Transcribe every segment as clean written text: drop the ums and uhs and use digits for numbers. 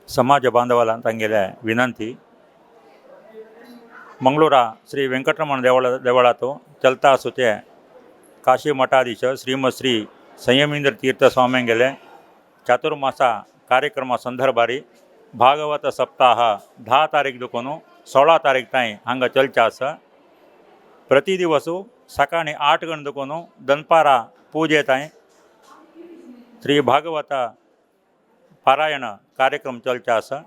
समाज बांधवाला तांगेल्या विनंती मंगळूरा श्री ವೆಂಕಟರಮಣ ದೇವಳಾತು ಚಲ್ತಾ ಸುತೆ ಕಾಶಿ ಮಠಾಧೀಶ ಶ್ರೀಮತ್ ಶ್ರೀ ಸಂಯಮೀಂದ್ರ ತೀರ್ಥ ಸ್ವಾಮಿಂಗೆಲೆ ಚಾತುರ್ಮಾಸ ಕಾರ್ಯಕ್ರಮ ಸಂದर्भारी भागवत सप्ताह 10 तारीख दुखून 16 तारीख ताईं हांगा चलचा आसा। प्रति दिवसू सकाळी 8 गण दुखून दनपारा पूजे ताईं श्री भागवत पारायण कार्यक्रम चलचा आसा।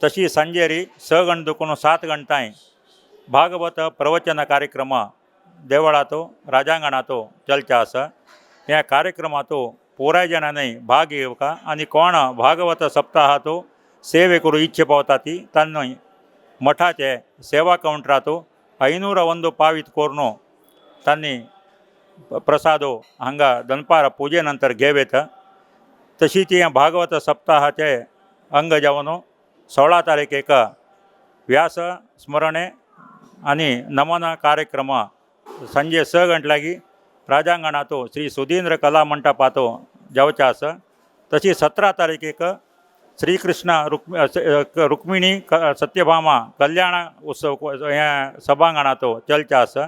तशी संजेरी 6 गण दुखून 7 गण ताईं भागवत प्रवचन कार्यक्रम देवळातो राजांगणातो चलचा आसा। ह्या कार्यक्रमातो पुराय जणांनी भाग घेवका आनी कोण भागवत सप्ताहातो सेवे करू इच्छे पावता ती तांणी मठाचे सेवा काउंटरातो 501 पावित कोरनो तांणी प्रसादो हांगा दनपार पूजे नंतर घेवेत। तशी ती भागवत सप्ताहाचे अंग जावन 16 तारखेक व्यास स्मरणे आणि नमन कार्यक्रम संजे 6 गंटलागी राजांगणातो श्री सुधींद्र कला मंडपातो जावचा आसा। तशी 17 तारखेक श्रीकृष्ण रुक्मिणी सत्यभामा कल्याण उत्सव ह्या सभांगणातो चलचा आसा।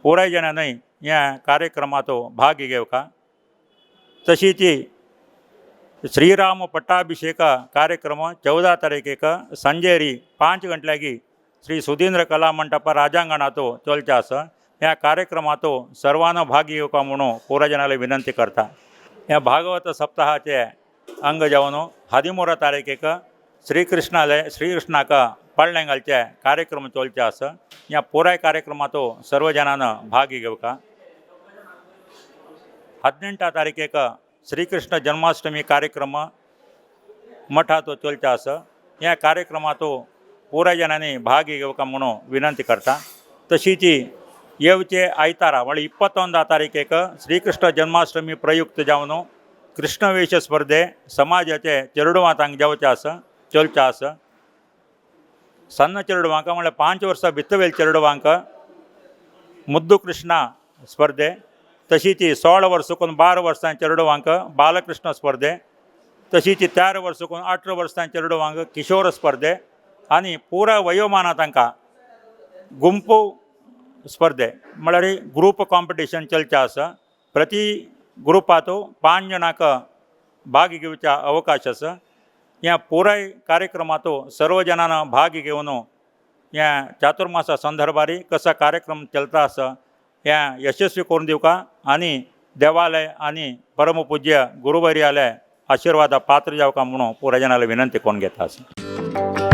पुराय जणांनी ह्या कार्यक्रमातो भाग घेवका। तशी ती श्रीराम पट्टाभिषेक कार्यक्रम 14 तारखेक संजेरी 5 गंटलागी श्री सुधींद्र कला मंडप राजांगणातो चलचा आसा। ह्या कार्यक्रमातो सर्वांना भाग घेवका म्हणून पुराजनाला विनंती करता। ह्या भागवत सप्ताहाचे अंग जावन 13 तारखेक श्रीकृष्णाक पळणे घालचे कार्यक्रम चलचे आसा। ह्या पुराय कार्यक्रमातो सर्व जणांना भाग घेवका। 18 तारखेक श्रीकृष्ण जन्माष्टमी कार्यक्रम मठातो चलचा आसा। ह्या कार्यक्रमातो पुराय जणांनी भाग घेवका म्हणून विनंती करता। तशी ती येवचे आयतारा म्हणजे 21 तारखेक श्रीकृष्ण जन्माष्टमी प्रयुक्त जावन कृष्णवेश स्पर्धे समाजाचे चेडवां तांक जावचे आसा चलचा आसा। सन्न चेडवांक म्हणजे 5 वर्सां भितरवेल चेडवांक मुद्दू कृष्णा स्पर्धे। तशी ती 16 वर्सां 12 वर्सां चेडवांक बालकृष्ण स्पर्धे। तशी ती 13 वर्सां 18 वर्सां चेडवांक किशोर स्पर्धे आणि पुरा वयोमाना तांकां गुंपू स्पर्धे म्हळ्यार ग्रुप कॉम्पिटिशन चलचा आसा। प्रति ग्रुपातो 5 जणांक भाग घेवचा अवकाश आसा। ह्या पुराय कार्यक्रमातो सर्व जणांना भाग घेवन ह्या चातुर्मासा संदर्भारी कसा कार्यक्रम चलता आसा ह्या यशस्वी करून दिवका आनी देवालय आनी परमपूज्य गुरुवर्यालय आशीर्वादा पात्र जावका म्हणून पुराय जणांना विनंती करून घेता आसा।